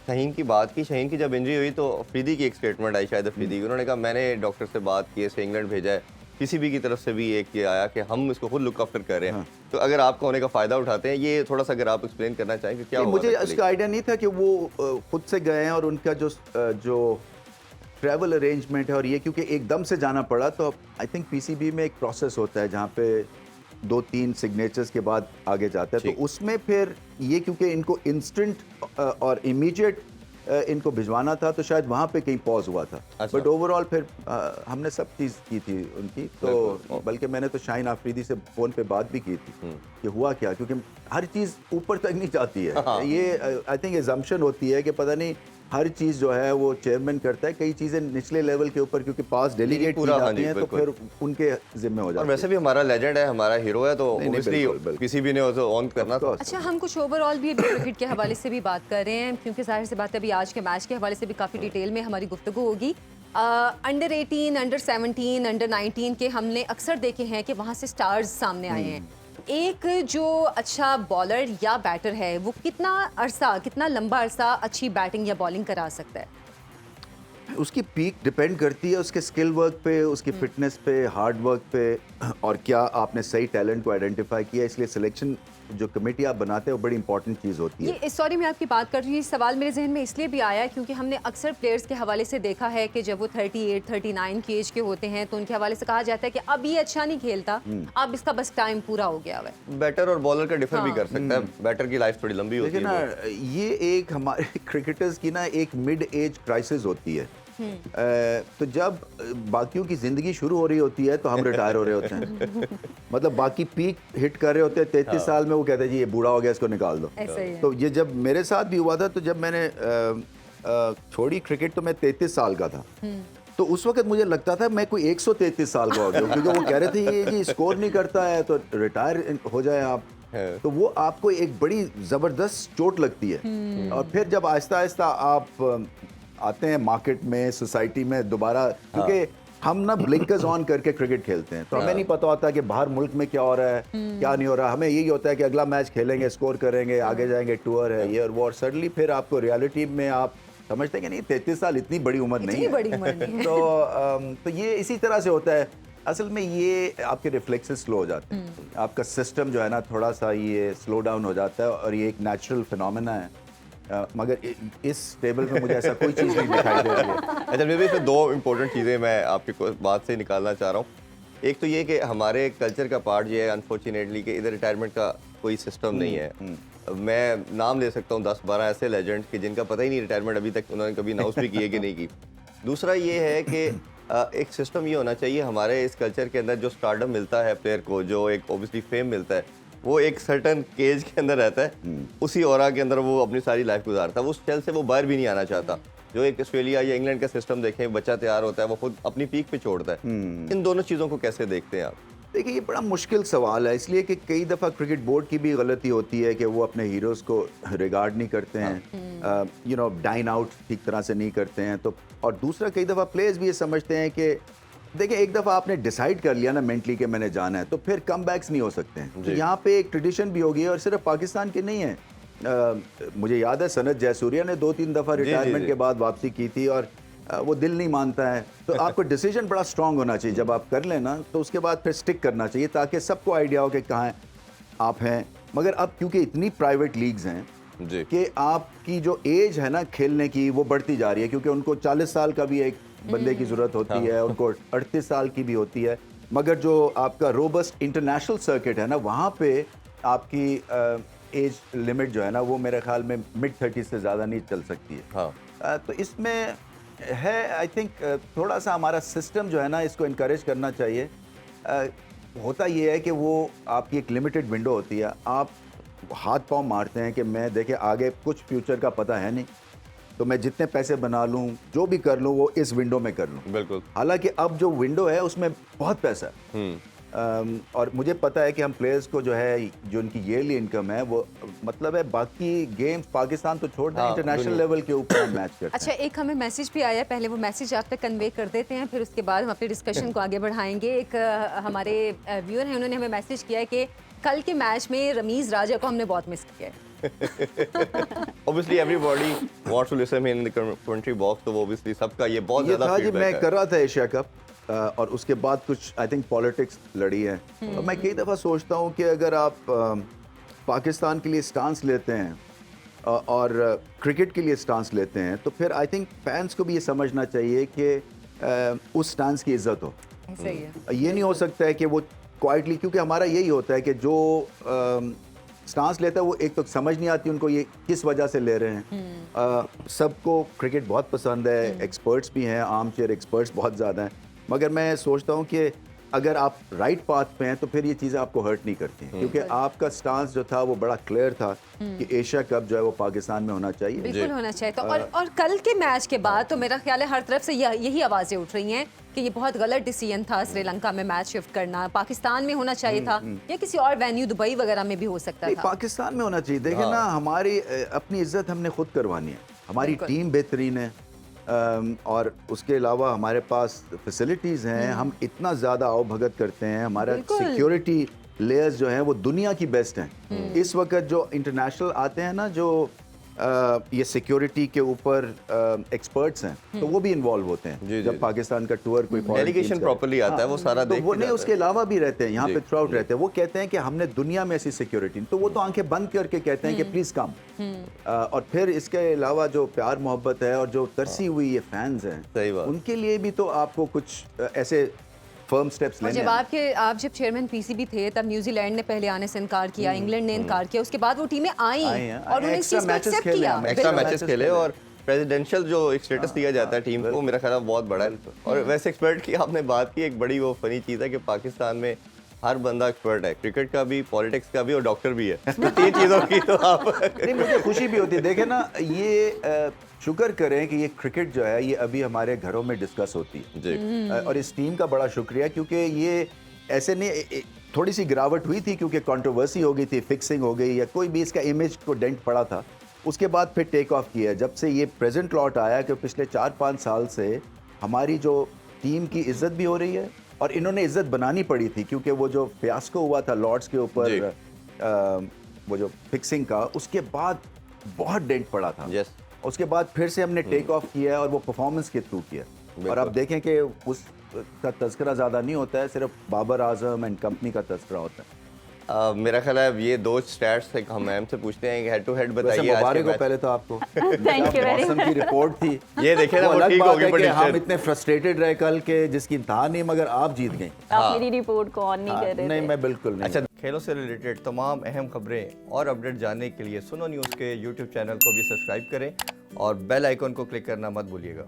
शाहीन की बात की, शाहीन की जब इंजरी हुई तो अफरीदी की एक स्टेटमेंट आई, शायद अफरीदी की, उन्होंने कहा मैंने डॉक्टर से बात की है, इसे इंग्लैंड भेजा है, पीसीबी की तरफ से भी एक ये आया कि हम इसको खुद लुक आफ्टर कर रहे हैं। हाँ। तो अगर आपका होने का फ़ायदा उठाते हैं, ये थोड़ा सा अगर आप एक्सप्लेन करना चाहें कि क्या नहीं, हुआ मुझे था एक्चुअली? उसका आइडिया नहीं था कि वो खुद से गए हैं और उनका जो ट्रैवल अरेंजमेंट है और ये क्योंकि एकदम से जाना पड़ा, तो आई थिंक पीसीबी में एक प्रोसेस होता है जहाँ पे 2-3 सिग्नेचर्स के बाद आगे जाता है, ठीक। तो उसमें फिर ये क्योंकि इनको इंस्टेंट और इमीडिएट इनको भिजवाना था, तो शायद वहाँ पे कहीं पॉज हुआ था। अच्छा। बट ओवरऑल फिर हमने सब चीज़ की थी उनकी, बिल्कुल। तो बल्कि मैंने तो शाहीन आफरीदी से फ़ोन पे बात भी की थी कि हुआ क्या, क्योंकि हर चीज़ ऊपर तक नहीं जाती है। हाँ। ये आई थिंक एजम्पशन होती है कि पता नहीं हर चीज़ जो है वो चेयरमैन करता है, कई चीज़ें निचले लेवल के ऊपर क्योंकि पास डेलीगेट की पूरा, हाँ जाती जी, हैं, तो बिल्कुल। फिर उनके जिम्मे हो और जाती वैसे भी हमारा लेजेंड है, हमारा हीरो है, तो नहीं, नहीं, ऑब्वियसली बिल्कुल, बिल्कुल। पीसीबी ने उसे ऑन करना था। course। अच्छा, हम कुछ ओवरऑल भी अभी क्रिकेट के हवाले से भी बात कर रहे हैं, क्योंकि जाहिर सी बात है अभी आज के मैच के हवाले से भी काफ़ी डिटेल में हमारी गुफ्तगू होगी। अंडर 18, अंडर 17, अंडर 19 के हमने अक्सर देखे हैं कि वहाँ से स्टार्स सामने आए हैं। एक जो अच्छा बॉलर या बैटर है वो कितना लंबा अरसा अच्छी बैटिंग या बॉलिंग करा सकता है? उसकी पीक डिपेंड करती है उसके स्किल वर्क पे, उसकी फिटनेस पे, हार्ड वर्क पे, और क्या आपने सही टैलेंट को आइडेंटिफाई किया। इसलिए सिलेक्शन जो कमेटी आप बनाते हैं वो बड़ी इंपॉर्टेंट चीज़ होती है। ये सॉरी मैं आपकी बात कर रही हूँ, ये सवाल मेरे जहन में इसलिए भी आया क्योंकि हमने अक्सर प्लेयर्स के हवाले से देखा है कि जब वो 38, 39 की एज के होते हैं तो उनके हवाले से कहा जाता है कि अब ये अच्छा नहीं खेलता, अब इसका बस टाइम पूरा हो गया है। बैटर और बॉलर का डिफर भी हाँ। कर सकता है, बैटर की लाइफ थोड़ी लंबी होती देखिए है। ना, ये एक हमारे क्रिकेटर्स की ना एक मिड एज क्राइसिस होती है। तो जब बाकियों की जिंदगी शुरू हो रही होती है तो हम रिटायर हो रहे होते हैं। मतलब बाकी पीक हिट कर रहे होते हैं 33 साल में, वो कहते हैं जी ये बूढ़ा हो गया, इसको निकाल दो। ऐसा ही है। तो ये जब मेरे साथ भी हुआ था, तो जब मैंने छोड़ी क्रिकेट तो मैं 33 साल का था। तो उस वक्त मुझे लगता था मैं कोई 133 साल का हो गया, क्योंकि वो कह रहे थे ये जी स्कोर नहीं करता है तो रिटायर हो जाए आप। तो वो आपको एक बड़ी ज़बरदस्त चोट लगती है। और फिर जब आहिस्ता आहिस्ता आप आते हैं मार्केट में, सोसाइटी में दोबारा, क्योंकि हम ना ब्लिंकर्स ऑन करके क्रिकेट खेलते हैं, तो हमें नहीं पता होता कि बाहर मुल्क में क्या हो रहा है, क्या नहीं हो रहा। हमें यही होता है कि अगला मैच खेलेंगे, स्कोर करेंगे, आगे जाएंगे, टूर है ये और वो। और सडनली फिर आपको रियलिटी में आप समझते हैं कि नहीं 33 साल इतनी बड़ी उम्र नहीं इतनी है। बड़ी उम्र नहीं है। तो ये इसी तरह से होता है। असल में ये आपके रिफ्लेक्सेस स्लो हो जाते हैं, आपका सिस्टम जो है ना थोड़ा सा ये स्लो डाउन हो जाता है, और ये एक नेचुरल फिनोमेना है। मगर इस टेबल में मुझे ऐसा कोई चीज़ नहीं दिखाई दे रही है। अच्छा, मेरे इसमें दो इम्पोर्टेंट चीज़ें मैं आपकी बात से निकालना चाह रहा हूँ। एक तो ये कि हमारे कल्चर का पार्ट ये है अनफॉर्चुनेटली कि इधर रिटायरमेंट का कोई सिस्टम नहीं है। मैं नाम ले सकता हूँ 10-12 ऐसे लेजेंड्स के जिनका पता ही नहीं रिटायरमेंट अभी तक उन्होंने कभी अनाउंस भी की है कि नहीं की। दूसरा ये है कि एक सिस्टम ये होना चाहिए हमारे इस कल्चर के अंदर, जो स्टारडम मिलता है प्लेयर को, जो एक ऑब्वियसली फेम मिलता है, वो एक सर्टन केज के अंदर रहता है, उसी ऑरा के अंदर वो अपनी सारी लाइफ गुजारता है, वो उस चल से वो बाहर भी नहीं आना चाहता। जो एक ऑस्ट्रेलिया या इंग्लैंड का सिस्टम देखें, बच्चा तैयार होता है, वो खुद अपनी पीक पे छोड़ता है। इन दोनों चीज़ों को कैसे देखते हैं आप? देखिए, ये बड़ा मुश्किल सवाल है, इसलिए कि कई दफ़ा क्रिकेट बोर्ड की भी गलती होती है कि वो अपने हीरोज़ को रिगार्ड नहीं करते हैं, डाइन आउट ठीक तरह से नहीं करते हैं। तो और दूसरा, कई दफ़ा प्लेयर्स भी ये समझते हैं कि देखिए एक दफ़ा आपने डिसाइड कर लिया ना मेंटली कि मैंने जाना है, तो फिर कम बैक्स नहीं हो सकते हैं। तो यहाँ पे एक ट्रेडिशन भी होगी, और सिर्फ पाकिस्तान की नहीं है। मुझे याद है सनत जयसूर्या ने 2-3 दफ़ा रिटायरमेंट के बाद वापसी की थी, और वो दिल नहीं मानता है। तो आपको डिसीजन बड़ा स्ट्रांग होना चाहिए जब आप कर लेना, तो उसके बाद फिर स्टिक करना चाहिए, ताकि सबको आइडिया हो कि कहाँ आप हैं। मगर अब क्योंकि इतनी प्राइवेट लीग्स हैं जी। कि आपकी जो एज है ना खेलने की वो बढ़ती जा रही है, क्योंकि उनको 40 साल का भी एक बंदे की ज़रूरत होती है, उनको 38 साल की भी होती है। मगर जो आपका रोबस्ट इंटरनेशनल सर्किट है ना, वहाँ पे आपकी एज लिमिट जो है ना, वो मेरे ख्याल में मिड 30 से ज़्यादा नहीं चल सकती है। हाँ। तो इसमें है आई थिंक थोड़ा सा हमारा सिस्टम जो है ना, इसको इनकरेज करना चाहिए। होता ये है कि वो आपकी एक लिमिटेड विंडो होती है, आप हाथ पांव मारते हैं कि मैं देखिए आगे कुछ फ्यूचर का पता है नहीं, तो मैं जितने पैसे बना लूँ, जो भी कर लूँ, वो इस विंडो में कर लूँ। बिल्कुल। हालांकि अब जो विंडो है उसमें बहुत पैसा है। और मुझे पता है कि हम प्लेयर्स को जो है, जो उनकी ईयरली इनकम है, वो मतलब है बाकी गेम्स पाकिस्तान तो छोड़ दें, हाँ, इंटरनेशनल लेवल के ऊपर हम मैच करते अच्छा, हैं। एक हमें मैसेज भी आया है, पहले वो मैसेज आप तक कन्वे कर देते हैं, फिर उसके बाद हम अपने डिस्कशन को आगे बढ़ाएंगे। एक हमारे व्यूअर हैं, उन्होंने हमें मैसेज किया है कि कल के मैच में रमीज़ राजा को हमने बहुत मिस किया है। Obviously everybody wants to listen in the commentary box, तो obviously सबका ये बहुत ये ज़्यादा था जी, feedback मैं है। कर रहा था एशिया कप और उसके बाद कुछ आई थिंक पॉलिटिक्स लड़ी है और मैं कई दफ़ा सोचता हूँ कि अगर आप पाकिस्तान के लिए स्टांस लेते हैं और क्रिकेट के लिए स्टांस लेते हैं तो फिर आई थिंक फैंस को भी ये समझना चाहिए कि उस स्टांस की इज्जत हो। ऐसा ही है। ये नहीं हो सकता है कि वो क्वाइटली, क्योंकि हमारा यही होता है कि जो स्टांस लेता है वो एक तो समझ नहीं आती उनको ये किस वजह से ले रहे हैं। सबको क्रिकेट बहुत पसंद है, एक्सपर्ट्स भी हैं, आर्म चेयर एक्सपर्ट्स बहुत ज़्यादा हैं, मगर मैं सोचता हूँ कि अगर आप राइट पाथ पे हैं तो फिर ये चीज़ें आपको हर्ट नहीं करती हैं, क्योंकि आपका स्टांस जो था वो बड़ा क्लियर था कि एशिया कप जो है वो पाकिस्तान में होना चाहिए। बिल्कुल होना चाहिए। तो और कल के मैच के बाद तो मेरा ख्याल है हर तरफ से यही आवाज़ें उठ रही हैं कि ये बहुत गलत डिसीजन था श्रीलंका में मैच शिफ्ट करना, पाकिस्तान में होना चाहिए था या किसी और वेन्यू दुबई वगैरह में भी हो सकता नहीं, था। पाकिस्तान में होना चाहिए। देखें ना, हमारी अपनी इज्जत हमने खुद करवानी है, हमारी बिल्कुल। टीम बेहतरीन है और उसके अलावा हमारे पास फैसिलिटीज़ हैं, हम इतना ज़्यादा आवभगत करते हैं, हमारा बिल्कुल। सिक्योरिटी लेयर्स जो हैं वो दुनिया की बेस्ट हैं। इस वक्त जो इंटरनेशनल आते हैं ना, जो ये सिक्योरिटी के ऊपर एक्सपर्ट्स हैं, तो वो भी इन्वॉल्व होते हैं। जी, जब जी। पाकिस्तान का टूर कोई foreign डेलीगेशन teams का- प्रॉपर्ली आता है, वो सारा तो देख वो के नहीं, जाता उसके है। अलावा भी रहते हैं यहाँ जी, पे थ्रू आउट रहते हैं। वो कहते हैं कि हमने दुनिया में ऐसी सिक्योरिटी, तो वो तो आंखें बंद करके कहते हैं कि प्लीज कम। और फिर इसके अलावा जो प्यार मोहब्बत है और जो तरसी हुई ये फैंस हैं, सही बात। उनके लिए भी तो आपको कुछ ऐसे फर्म स्टेप्स और लेने जब हैं। आप जब चेयरमैन पीसीबी थे तब न्यूजीलैंड ने पहले आने से इनकार किया, इंग्लैंड ने इनकार किया, उसके बाद वो टीमें आई आई हैं, और उन्होंने इस extra चीज़ को matches एक्सेप्ट खेले किया। हमने, एक्स्ट्रा बिल्कुल। मैचेस मैचेस खेले खेले। और प्रेसिडेंशियल जो एक स्टेटस दिया जाता है टीम को, मेरा ख्याल है बहुत बड़ा है। और वैसे एक्सपर्ट की आपने बात की, एक बड़ी वो फनी चीज़ है कि पाकिस्तान में हर बंदा एक्सपर्ट है, क्रिकेट का भी, पॉलिटिक्स का भी और डॉक्टर भी है। तो तीन चीज़ों की तो आप नहीं, मुझे खुशी भी होती है। देखें ना, ये शुक्र करें कि ये क्रिकेट जो है ये अभी हमारे घरों में डिस्कस होती है जी और इस टीम का बड़ा शुक्रिया, क्योंकि ये ऐसे नहीं, थोड़ी सी गिरावट हुई थी क्योंकि कंट्रोवर्सी हो गई थी, फिक्सिंग हो गई या कोई भी इसका इमेज को डेंट पड़ा था, उसके बाद फिर टेक ऑफ किया। जब से ये प्रेजेंट लॉट आया कि पिछले 4-5 साल से हमारी जो टीम की इज्जत भी हो रही है और इन्होंने इज्जत बनानी पड़ी थी, क्योंकि वो जो फियास्को हुआ था लॉर्ड्स के जी। ऊपर वो जो फिक्सिंग का, उसके बाद बहुत डेंट पड़ा था। यस उसके बाद फिर से हमने टेक ऑफ किया और वो परफॉर्मेंस के थ्रू किया। और अब देखें कि उसका तज़किरा ज़्यादा नहीं होता है, सिर्फ बाबर आजम एंड कंपनी का तज़किरा होता है। मेरा ख्याल है ये दो स्टैट्स एक हम मैम से पूछते हैं, हेड टू हेड वैसे बताइए आज के मुबारक हो मैच। पहले तो आपको। Thank you very मौसम की रिपोर्ट थी, ये देखे ना, वो वो अलग ठीक बात होगी है कि हम prediction। इतने फ्रस्ट्रेटेड रहे कल के, जिसकी था नहीं, मगर आप जीत गए। आप मेरी रिपोर्ट को ऑन नहीं कर रहे नहीं, थे। मैं बिल्कुल नहीं। अच्छा, खेलों से रिलेटेड तमाम अहम खबरें और अपडेट जानने के लिए सुनो न्यूज़ के यूट्यूब चैनल को भी सब्सक्राइब करें और बेल आइकन को क्लिक करना मत भूलिएगा।